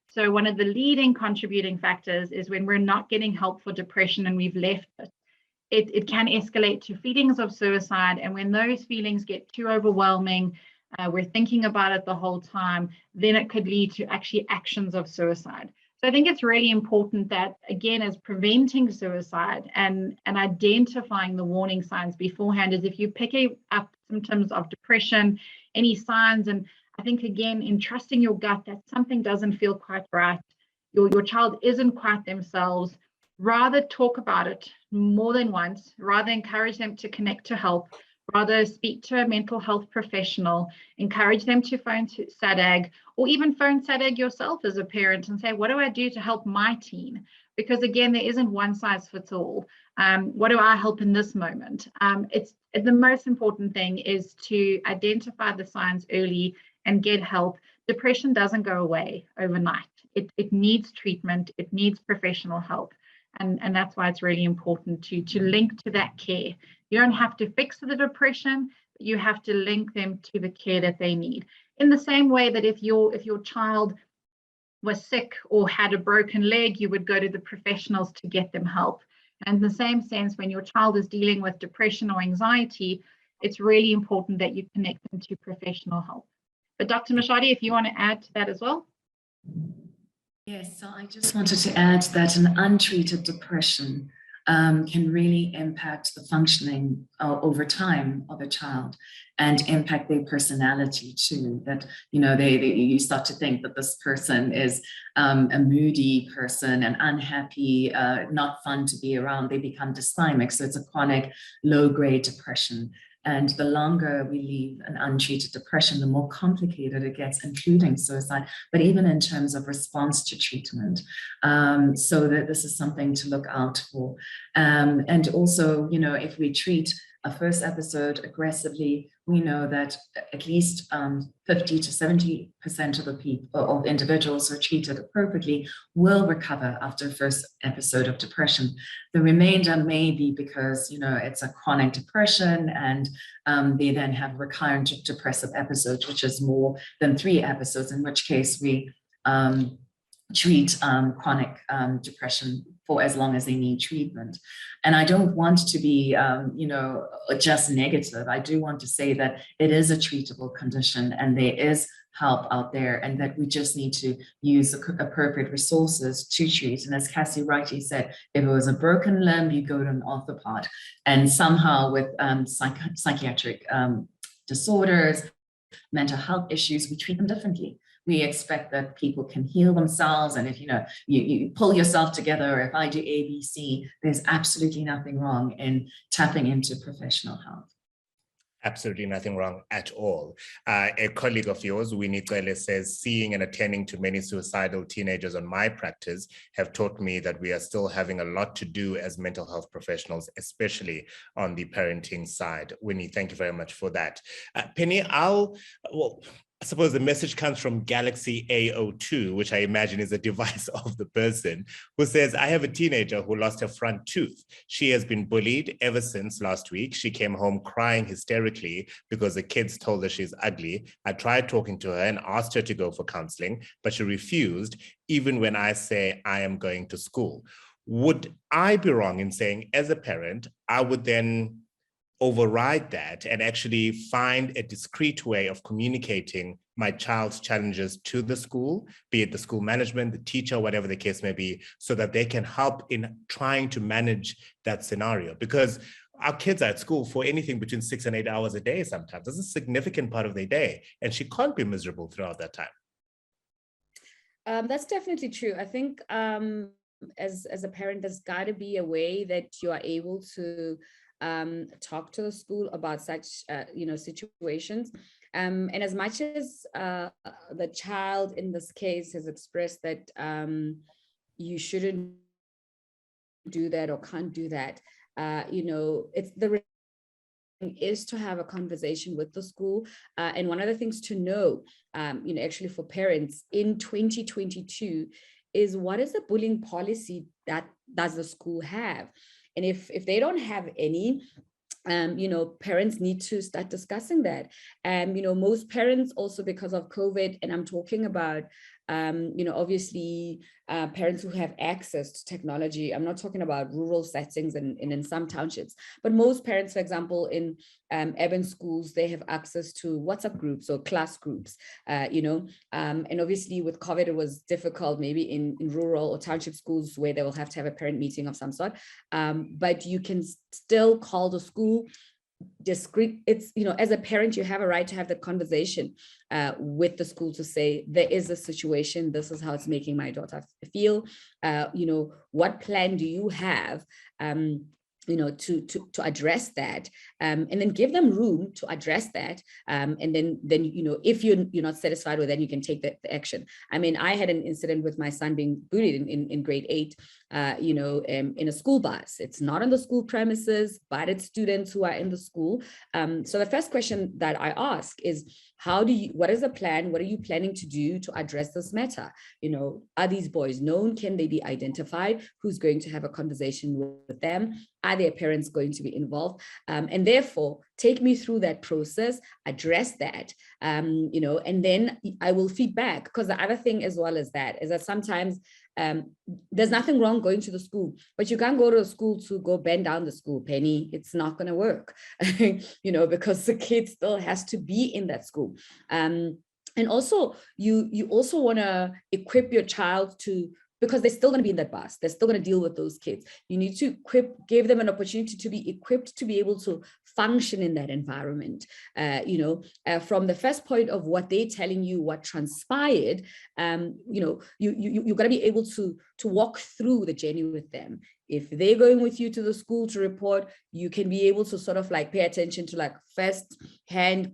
So one of the leading contributing factors is when we're not getting help for depression and we've left it. It can escalate to feelings of suicide. And when those feelings get too overwhelming, we're thinking about it the whole time, then it could lead to actually actions of suicide. So I think it's really important that, again, as preventing suicide and identifying the warning signs beforehand, is if you pick up symptoms of depression, any signs, and I think, again, in trusting your gut that something doesn't feel quite right, your child isn't quite themselves, rather talk about it more than once, rather encourage them to connect to help, rather speak to a mental health professional, encourage them to phone to SADAG, or even phone SADAG yourself as a parent and say, what do I do to help my teen? Because again, there isn't one size fits all. What do I help in this moment? It's the most important thing is to identify the signs early and get help. Depression doesn't go away overnight. It needs treatment. It needs professional help. And that's why it's really important to link to that care. You don't have to fix the depression, but you have to link them to the care that they need. In the same way that if your child was sick or had a broken leg, you would go to the professionals to get them help. And in the same sense, when your child is dealing with depression or anxiety, it's really important that you connect them to professional help. But Dr. Mashadi, if you want to add to that as well. Yes, so I just wanted to add that an untreated depression can really impact the functioning over time of a child and impact their personality too. That, you start to think that this person is a moody person and unhappy, not fun to be around. They become dysthymic. So it's a chronic low-grade depression. And the longer we leave an untreated depression, the more complicated it gets, including suicide, but even in terms of response to treatment. So that this is something to look out for. And also, if we treat a first episode aggressively, we know that at least 50 to 70% of the people, of individuals who are treated appropriately will recover after first episode of depression. The remainder may be because, it's a chronic depression, and they then have recurrent depressive episodes, which is more than 3 episodes, in which case we treat chronic depression for as long as they need treatment. And I don't want to be, just negative. I do want to say that it is a treatable condition and there is help out there, and that we just need to use the appropriate resources to treat. And as Cassie rightly said, if it was a broken limb, you go to an orthopod. And somehow with psychiatric disorders, mental health issues, we treat them differently. We expect that people can heal themselves. And if, you pull yourself together, or if I do ABC, there's absolutely nothing wrong in tapping into professional help. Absolutely nothing wrong at all. A colleague of yours, Winnie Cele, says, seeing and attending to many suicidal teenagers on my practice have taught me that we are still having a lot to do as mental health professionals, especially on the parenting side. Winnie, thank you very much for that. Penny, I suppose the message comes from Galaxy A02, which I imagine is a device of the person, who says, I have a teenager who lost her front tooth. She has been bullied ever since last week. She came home crying hysterically because the kids told her she's ugly. I tried talking to her and asked her to go for counseling, but she refused, even when I say I am going to school. Would I be wrong in saying, as a parent, I would then override that and actually find a discreet way of communicating my child's challenges to the school, be it the school management, the teacher, whatever the case may be, so that they can help in trying to manage that scenario? Because our kids are at school for anything between 6 and 8 hours a day sometimes. That's a significant part of their day, and she can't be miserable throughout that time. That's definitely true. I think as a parent, there's got to be a way that you are able to talk to the school about such situations, and as much as the child in this case has expressed that you shouldn't do that or can't do that, it's the is to have a conversation with the school, and one of the things to know, actually for parents in 2022 is, what is the bullying policy that does the school have? And if they don't have any, parents need to start discussing that. Most parents also, because of COVID, and I'm talking about, obviously parents who have access to technology. I'm not talking about rural settings and in some townships, but most parents, for example, in urban schools, they have access to WhatsApp groups or class groups, and obviously with COVID, it was difficult maybe in rural or township schools where they will have to have a parent meeting of some sort, but you can still call the school discreet. It's, as a parent, you have a right to have the conversation with the school to say, there is a situation, this is how it's making my daughter feel, what plan do you have to address that, and then give them room to address that, and then if you're not satisfied with that, you can take the action. I mean, I had an incident with my son being bullied in grade 8, in a school bus. It's not on the school premises, but it's students who are in the school. So the first question that I ask is, what is the plan? What are you planning to do to address this matter? Are these boys known? Can they be identified? Who's going to have a conversation with them? Are their parents going to be involved? And therefore, take me through that process, address that, and then I will feed back. Because the other thing as well as that is that sometimes there's nothing wrong going to the school, but you can't go to a school to go bend down the school, Penny. It's not going to work, because the kid still has to be in that school. And also, you also want to equip your child to, because they're still going to be in that bus. They're still going to deal with those kids. You need to give them an opportunity to be equipped to be able to function in that environment. From the first point of what they're telling you, what transpired, you got to be able to walk through the journey with them. If they're going with you to the school to report, you can be able to sort of pay attention to first hand,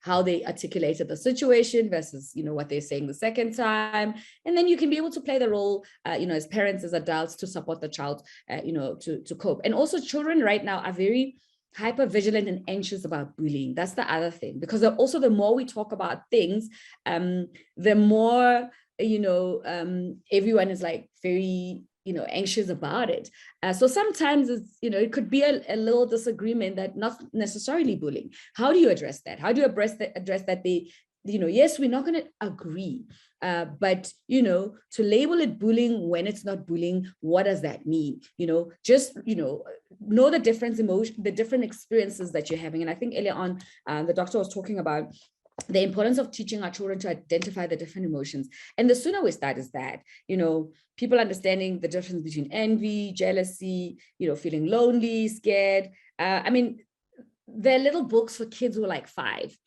how they articulated the situation versus, what they're saying the second time. And then you can be able to play the role, as parents, as adults, to support the child, to cope. And also children right now are very hyper vigilant and anxious about bullying. That's the other thing, because also the more we talk about things, the more, everyone is like very, anxious about it. So sometimes it's, it could be a little disagreement that not necessarily bullying. How do you address that? How do you address that they, yes, we're not going to agree, but, to label it bullying when it's not bullying, what does that mean? Just, know the the different experiences that you're having. And I think earlier on, the doctor was talking about the importance of teaching our children to identify the different emotions. And the sooner we start is that, people understanding the difference between envy, jealousy, feeling lonely, scared. I mean, there are little books for kids who are like 5.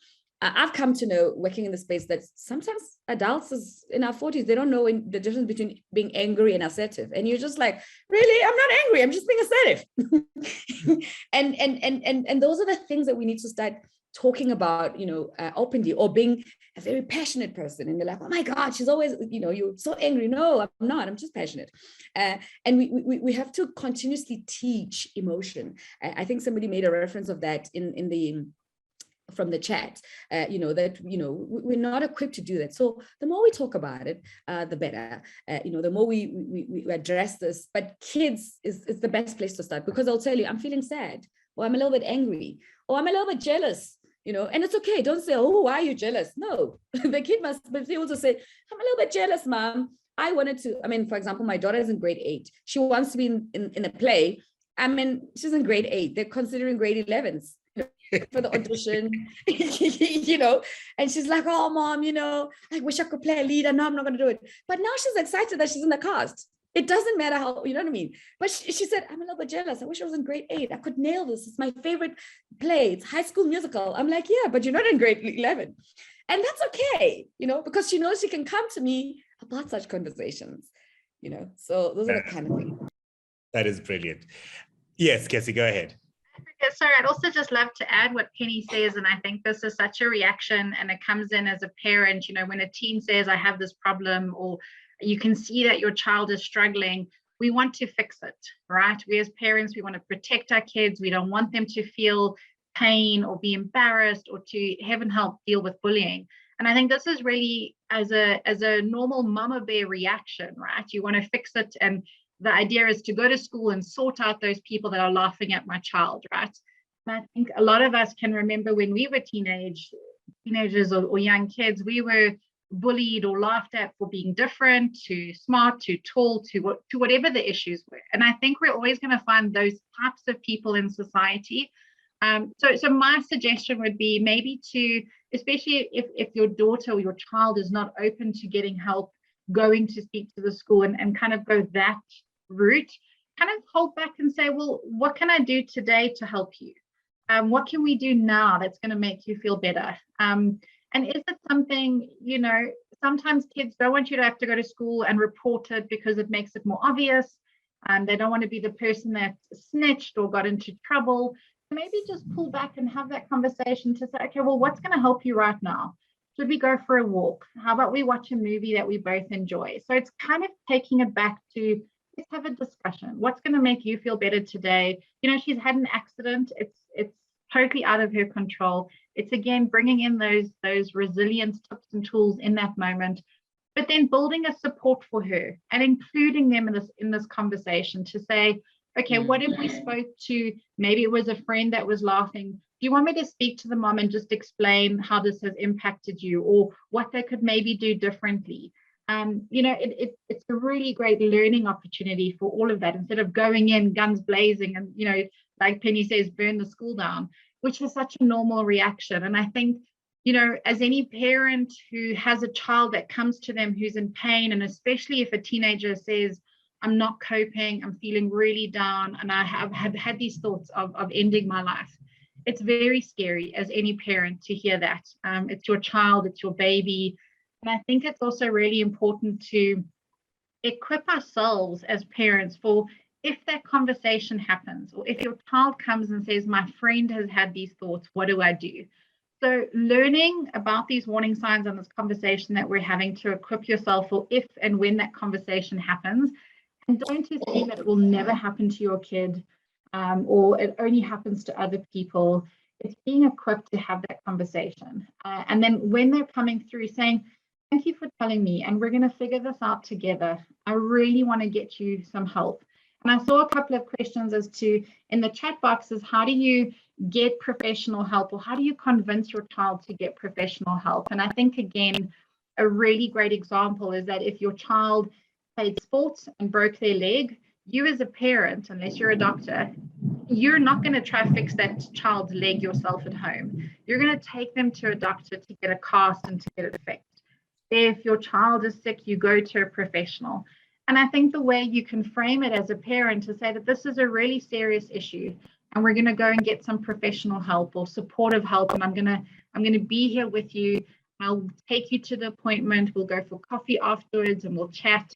I've come to know, working in the space, that sometimes adults in our 40s, they don't know the difference between being angry and assertive. And you're just like, really? I'm not angry. I'm just being assertive. and those are the things that we need to start talking about, openly, or being a very passionate person. And you're like, oh my God, she's always, you're so angry. No, I'm not. I'm just passionate. And we have to continuously teach emotion. I think somebody made a reference of that from the chat, that, we're not equipped to do that. So the more we talk about it, the better, the more we address this. But kids is the best place to start, because they'll tell you, I'm feeling sad, or I'm a little bit angry, or I'm a little bit jealous, and it's okay. Don't say, oh, why are you jealous? No, the kid must be able to say, I'm a little bit jealous, Mom. I wanted to, for example, my daughter is in grade 8. She wants to be in a play. She's in grade 8. They're considering grade 11s. For the audition, and she's like, oh, Mom, I wish I could play a lead. No, I'm not going to do it. But now she's excited that she's in the cast. It doesn't matter how, you know what I mean? But she said, I'm a little bit jealous. I wish I was in grade 8. I could nail this. It's my favorite play. It's High School Musical. I'm like, yeah, but you're not in grade 11. And that's okay, because she knows she can come to me about such conversations, So those are the kind of things. That is brilliant. Yes, Cassie, go ahead. Sorry, I'd also just love to add what Penny says, and I think this is such a reaction, and it comes in as a parent, when a teen says, I have this problem, or you can see that your child is struggling, we want to fix it, right? We as parents, we want to protect our kids. We don't want them to feel pain or be embarrassed or to, heaven help, deal with bullying. And I think this is really as a normal mama bear reaction, right? You want to fix it, and the idea is to go to school and sort out those people that are laughing at my child, right? And I think a lot of us can remember when we were teenagers or young kids, we were bullied or laughed at for being different, too smart, too tall, to whatever the issues were. And I think we're always going to find those types of people in society. So my suggestion would be maybe to, especially if your daughter or your child is not open to getting help, going to speak to the school and kind of go that route, kind of hold back and say, well, what can I do today to help you? What can we do now that's going to make you feel better? And is it something, sometimes kids don't want you to have to go to school and report it because it makes it more obvious. They don't want to be the person that snitched or got into trouble. Maybe just pull back and have that conversation to say, okay, well, what's going to help you right now? Should we go for a walk? How about we watch a movie that we both enjoy? So it's kind of taking it back to, let's have a discussion. What's going to make you feel better today? She's had an accident. It's totally out of her control. It's again bringing in those resilience tips and tools in that moment, but then building a support for her and including them in this conversation to say, okay, what if we spoke to, maybe it was a friend that was laughing. Do you want me to speak to the mom and just explain how this has impacted you, or what they could maybe do differently? It's a really great learning opportunity for all of that, instead of going in guns blazing and, like Penny says, burn the school down, which is such a normal reaction. And I think, as any parent who has a child that comes to them who's in pain, and especially if a teenager says, I'm not coping, I'm feeling really down, and I have had these thoughts of ending my life. It's very scary as any parent to hear that. It's your child, it's your baby. And I think it's also really important to equip ourselves as parents for, if that conversation happens, or if your child comes and says, my friend has had these thoughts, what do I do? So learning about these warning signs and this conversation that we're having to equip yourself for if and when that conversation happens. And don't assume that it will never happen to your kid. or it only happens to other people. It's being equipped to have that conversation. And then when they're coming through saying, thank you for telling me, and we're going to figure this out together. I really want to get you some help. And I saw a couple of questions as to, in the chat boxes, how do you get professional help, or how do you convince your child to get professional help? And I think, again, a really great example is that if your child played sports and broke their leg, you as a parent, unless you're a doctor, you're not going to try to fix that child's leg yourself at home. You're going to take them to a doctor to get a cast and to get it fixed. If your child is sick, you go to a professional. And I think the way you can frame it as a parent to say that this is a really serious issue, and we're going to go and get some professional help or supportive help, and I'm going to be here with you. I'll take you to the appointment. We'll go for coffee afterwards and we'll chat,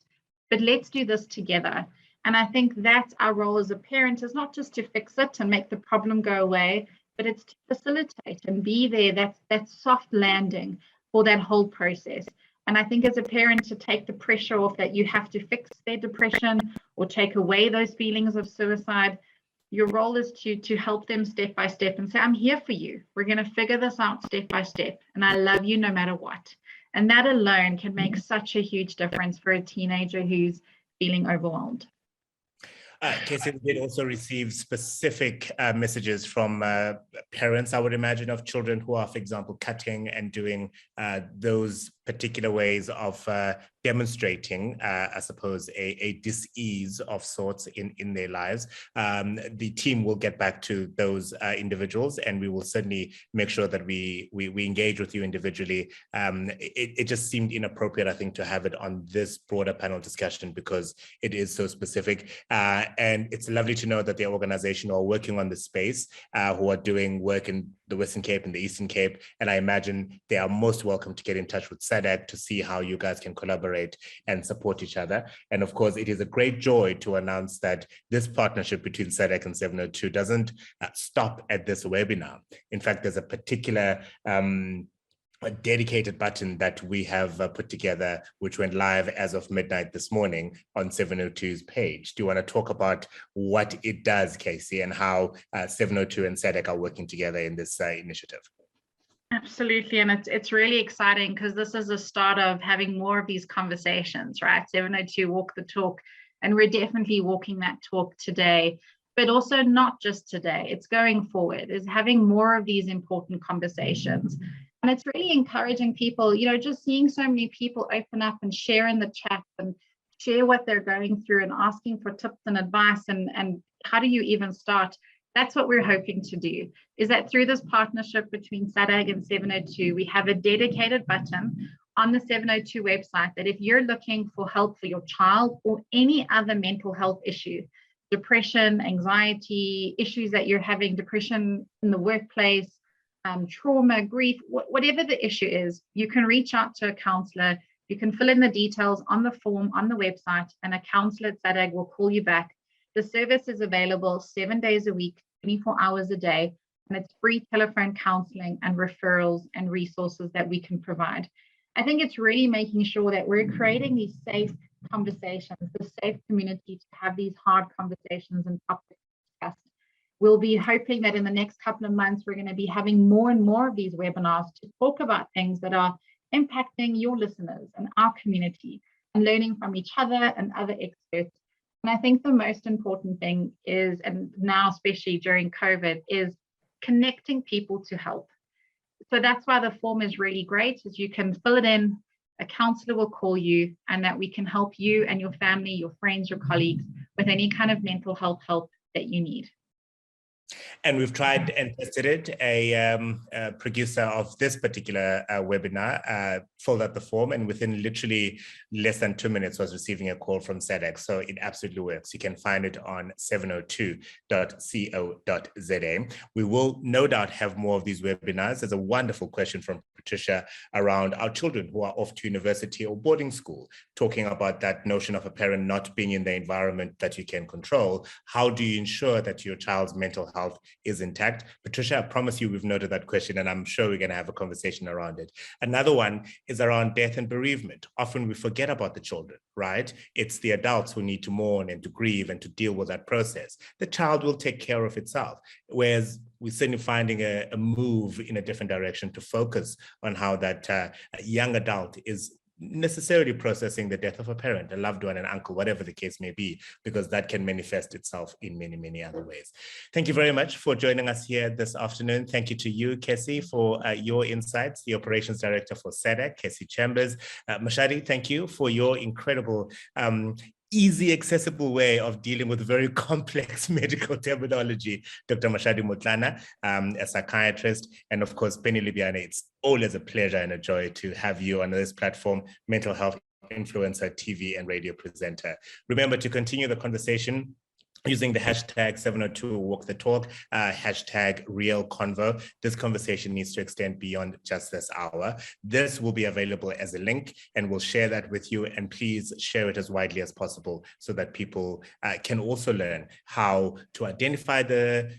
but let's do this together. And I think that's our role as a parent, is not just to fix it and make the problem go away, but it's to facilitate and be there, that soft landing for that whole process. And I think as a parent, to take the pressure off that you have to fix their depression or take away those feelings of suicide, your role is to help them step by step and say, I'm here for you. We're going to figure this out step by step. And I love you no matter what. And that alone can make such a huge difference for a teenager who's feeling overwhelmed. Casey, we did also receive specific messages from parents, I would imagine, of children who are, for example, cutting and doing those particular ways of demonstrating, I suppose, a dis-ease of sorts in their lives. The team will get back to those individuals, and we will certainly make sure that we engage with you individually. It just seemed inappropriate, I think, to have it on this broader panel discussion because it is so specific. And it's lovely to know that the organization are working on the space, who are doing work in the Western Cape and the Eastern Cape. And I imagine they are most welcome to get in touch with SADAG to see how you guys can collaborate and support each other. And of course, it is a great joy to announce that this partnership between SADAG and 702 doesn't stop at this webinar. In fact, there's a particular a dedicated button that we have put together, which went live as of midnight this morning on 702's page. Do you want to talk about what it does, Casey, and how 702 and SADAG are working together in this initiative? Absolutely, and it's really exciting because this is the start of having more of these conversations, right? 702 walk the talk, and we're definitely walking that talk today, but also not just today. It's going forward, is having more of these important conversations. And it's really encouraging people, just seeing so many people open up and share in the chat and share what they're going through and asking for tips and advice and how do you even start. That's what we're hoping to do, is that through this partnership between SADAG and 702, we have a dedicated button on the 702 website that if you're looking for help for your child or any other mental health issue, depression, anxiety, issues that you're having, depression in the workplace, trauma, grief, whatever the issue is, you can reach out to a counselor. You can fill in the details on the form on the website, and a counselor at SADAG will call you back. The service is available 7 days a week, 24 hours a day, and it's free telephone counseling and referrals and resources that we can provide. I think it's really making sure that we're creating these safe conversations, the safe community to have these hard conversations and topics discussed. We'll be hoping that in the next couple of months, we're going to be having more and more of these webinars to talk about things that are impacting your listeners and our community, and learning from each other and other experts. And I think the most important thing is, and now especially during COVID, is connecting people to help. So that's why the form is really great, is you can fill it in, a counselor will call you, and that we can help you and your family, your friends, your colleagues with any kind of mental health help that you need. And we've tried and tested it. A producer of this particular webinar filled out the form, and within literally less than 2 minutes was receiving a call from SADAG. So it absolutely works. You can find it on 702.co.za. We will no doubt have more of these webinars. There's a wonderful question from Patricia around our children who are off to university or boarding school, talking about that notion of a parent not being in the environment that you can control. How do you ensure that your child's mental health is intact? Patricia, I promise you we've noted that question, and I'm sure we're going to have a conversation around it. Another one is around death and bereavement. Often we forget about the children, right? It's the adults who need to mourn and to grieve and to deal with that process. The child will take care of itself, whereas we're certainly finding a move in a different direction to focus on how that young adult is necessarily processing the death of a parent, a loved one, an uncle, whatever the case may be, because that can manifest itself in many, many other ways. Thank you very much for joining us here this afternoon. Thank you to you, Casey, for your insights, the Operations Director for SADAG, Casey Chambers. Mashadi, thank you for your incredible easy, accessible way of dealing with very complex medical terminology, Dr. Mashadi Motlana, a psychiatrist, and of course, Penny Libyana. It's always a pleasure and a joy to have you on this platform, Mental Health Influencer, TV and radio presenter. Remember to continue the conversation using the hashtag 702 Walk the Talk, hashtag Real Convo. This conversation needs to extend beyond just this hour. This will be available as a link, and we'll share that with you. And please share it as widely as possible so that people can also learn how to identify the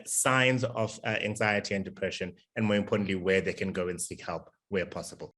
signs of anxiety and depression, and more importantly, where they can go and seek help where possible.